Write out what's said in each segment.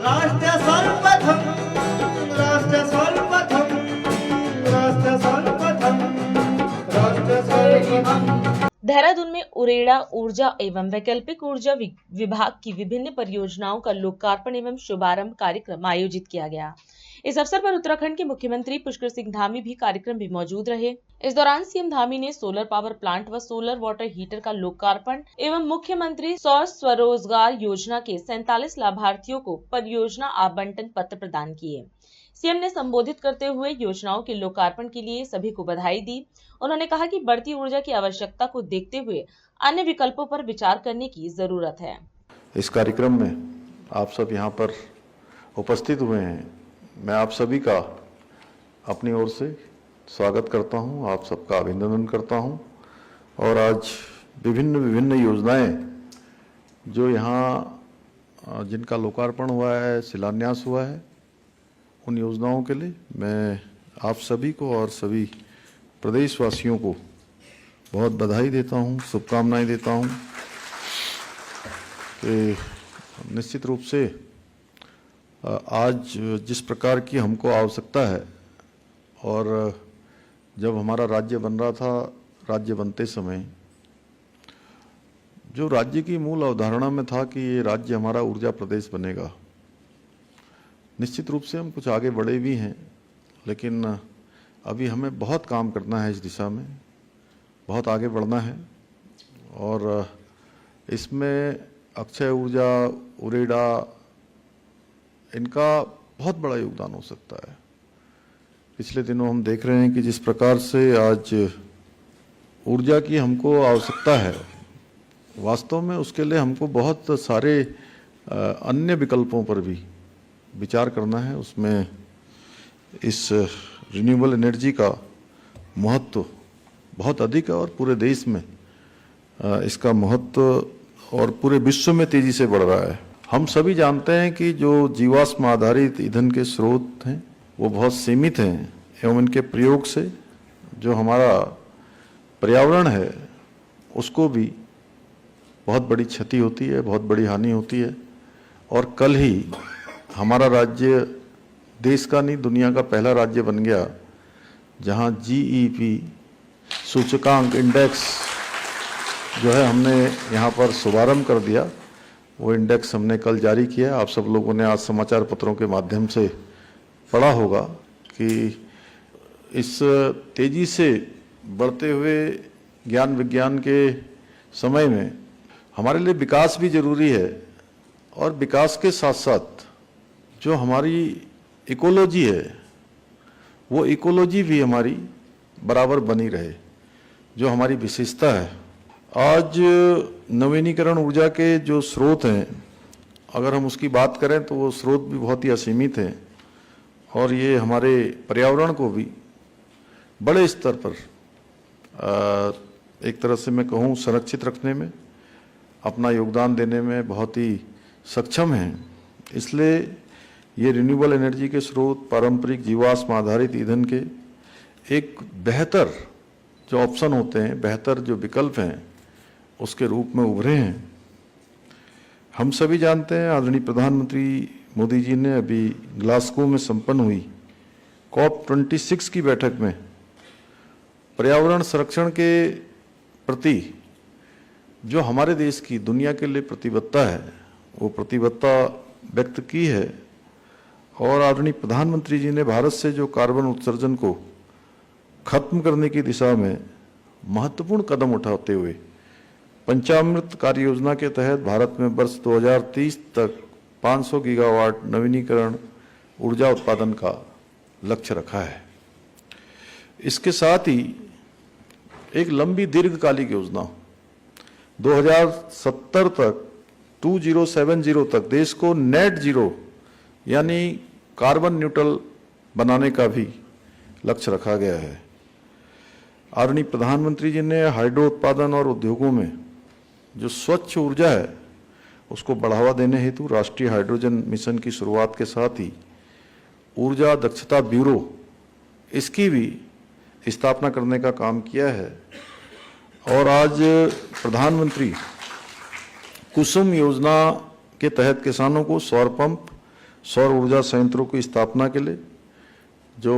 राष्ट्र सर्वप्रथम, राष्ट्र सर्वप्रथम, राष्ट्र सर्वप्रथम, राष्ट्र सर्वप्रथम। देहरादून में उरेडा ऊर्जा एवं वैकल्पिक ऊर्जा विभाग की विभिन्न परियोजनाओं का लोकार्पण एवं शुभारंभ कार्यक्रम आयोजित किया गया। इस अवसर पर उत्तराखंड के मुख्यमंत्री पुष्कर सिंह धामी भी कार्यक्रम में मौजूद रहे। इस दौरान सीएम धामी ने सोलर पावर प्लांट व सोलर वाटर हीटर का लोकार्पण एवं मुख्यमंत्री सौर स्वरोजगार योजना के 47 लाभार्थियों को परियोजना आवंटन पत्र प्रदान किए। सीएम ने संबोधित करते हुए योजनाओं के लोकार्पण के लिए सभी को बधाई दी। उन्होंने कहा कि बढ़ती ऊर्जा की आवश्यकता को देखते हुए अन्य विकल्पों पर विचार करने की जरूरत है। इस कार्यक्रम में आप सब यहाँ पर उपस्थित हुए हैं, मैं आप सभी का अपनी ओर से स्वागत करता हूँ, आप सबका अभिनंदन करता हूँ। और आज विभिन्न योजनाएं जो यहाँ जिनका लोकार्पण हुआ है, शिलान्यास हुआ है, उन योजनाओं के लिए मैं आप सभी को और सभी प्रदेशवासियों को बहुत बधाई देता हूँ, शुभकामनाएं देता हूँ कि निश्चित रूप से आज जिस प्रकार की हमको आवश्यकता है और जब हमारा राज्य बन रहा था, राज्य बनते समय जो राज्य की मूल अवधारणा में था कि ये राज्य हमारा ऊर्जा प्रदेश बनेगा, निश्चित रूप से हम कुछ आगे बढ़े भी हैं, लेकिन अभी हमें बहुत काम करना है, इस दिशा में बहुत आगे बढ़ना है। और इसमें अक्षय ऊर्जा, उरेडा, इनका बहुत बड़ा योगदान हो सकता है। पिछले दिनों हम देख रहे हैं कि जिस प्रकार से आज ऊर्जा की हमको आवश्यकता है, वास्तव में उसके लिए हमको बहुत सारे अन्य विकल्पों पर भी विचार करना है। उसमें इस रिन्यूएबल एनर्जी का महत्व बहुत अधिक है और पूरे देश में इसका महत्व और पूरे विश्व में तेजी से बढ़ रहा है। हम सभी जानते हैं कि जो जीवाश्म आधारित ईंधन के स्रोत हैं वो बहुत सीमित हैं एवं इनके प्रयोग से जो हमारा पर्यावरण है उसको भी बहुत बड़ी क्षति होती है, बहुत बड़ी हानि होती है। और कल ही हमारा राज्य देश का नहीं, दुनिया का पहला राज्य बन गया जहां जीईपी सूचकांक इंडेक्स जो है हमने यहाँ पर शुभारंभ कर दिया। वो इंडेक्स हमने कल जारी किया। आप सब लोगों ने आज समाचार पत्रों के माध्यम से पढ़ा होगा कि इस तेजी से बढ़ते हुए ज्ञान विज्ञान के समय में हमारे लिए विकास भी जरूरी है और विकास के साथ साथ जो हमारी इकोलॉजी है वो इकोलॉजी भी हमारी बराबर बनी रहे, जो हमारी विशेषता है। आज नवीनीकरण ऊर्जा के जो स्रोत हैं, अगर हम उसकी बात करें तो वो स्रोत भी बहुत ही असीमित हैं और ये हमारे पर्यावरण को भी बड़े स्तर पर एक तरह से मैं कहूँ संरक्षित रखने में, अपना योगदान देने में बहुत ही सक्षम हैं। इसलिए ये रिन्यूएबल एनर्जी के स्रोत, पारंपरिक जीवाश्म आधारित ईंधन के एक बेहतर जो ऑप्शन होते हैं, बेहतर जो विकल्प हैं, उसके रूप में उभरे हैं। हम सभी जानते हैं आदरणीय प्रधानमंत्री मोदी जी ने अभी ग्लासगो में संपन्न हुई COP26 की बैठक में पर्यावरण संरक्षण के प्रति जो हमारे देश की दुनिया के लिए प्रतिबद्धता है, वो प्रतिबद्धता व्यक्त की है। और आदरणीय प्रधानमंत्री जी ने भारत से जो कार्बन उत्सर्जन को खत्म करने की दिशा में महत्वपूर्ण कदम उठाते हुए पंचामृत कार्य योजना के तहत भारत में वर्ष 2030 तक 500 गीगावाट नवीनीकरण ऊर्जा उत्पादन का लक्ष्य रखा है। इसके साथ ही एक लंबी दीर्घकालिक योजना 2070 तक 2070 तक देश को नेट जीरो यानी कार्बन न्यूट्रल बनाने का भी लक्ष्य रखा गया है। आदरणीय प्रधानमंत्री जी ने हाइड्रो उत्पादन और उद्योगों में जो स्वच्छ ऊर्जा है उसको बढ़ावा देने हेतु राष्ट्रीय हाइड्रोजन मिशन की शुरुआत के साथ ही ऊर्जा दक्षता ब्यूरो इसकी भी स्थापना करने का काम किया है। और आज प्रधानमंत्री कुसुम योजना के तहत किसानों को सौर पंप सौर ऊर्जा संयंत्रों की स्थापना के लिए जो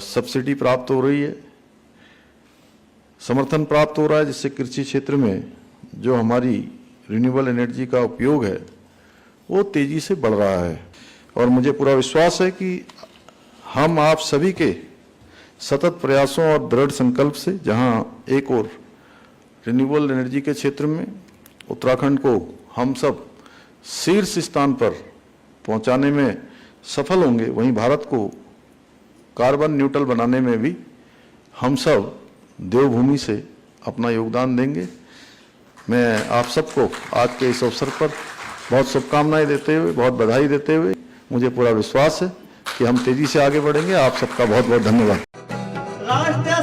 सब्सिडी प्राप्त हो रही है, समर्थन प्राप्त हो रहा है, जिससे कृषि क्षेत्र में जो हमारी रिन्यूएबल एनर्जी का उपयोग है वो तेजी से बढ़ रहा है। और मुझे पूरा विश्वास है कि हम आप सभी के सतत प्रयासों और दृढ़ संकल्प से जहां एक और रिन्यूएबल एनर्जी के क्षेत्र में उत्तराखंड को हम सब शीर्ष स्थान पर पहुंचाने में सफल होंगे, वहीं भारत को कार्बन न्यूट्रल बनाने में भी हम सब देवभूमि से अपना योगदान देंगे। मैं आप सबको आज के इस अवसर पर बहुत शुभकामनाएं देते हुए, बहुत बधाई देते हुए, मुझे पूरा विश्वास है कि हम तेजी से आगे बढ़ेंगे। आप सबका बहुत बहुत धन्यवाद। राष्ट्र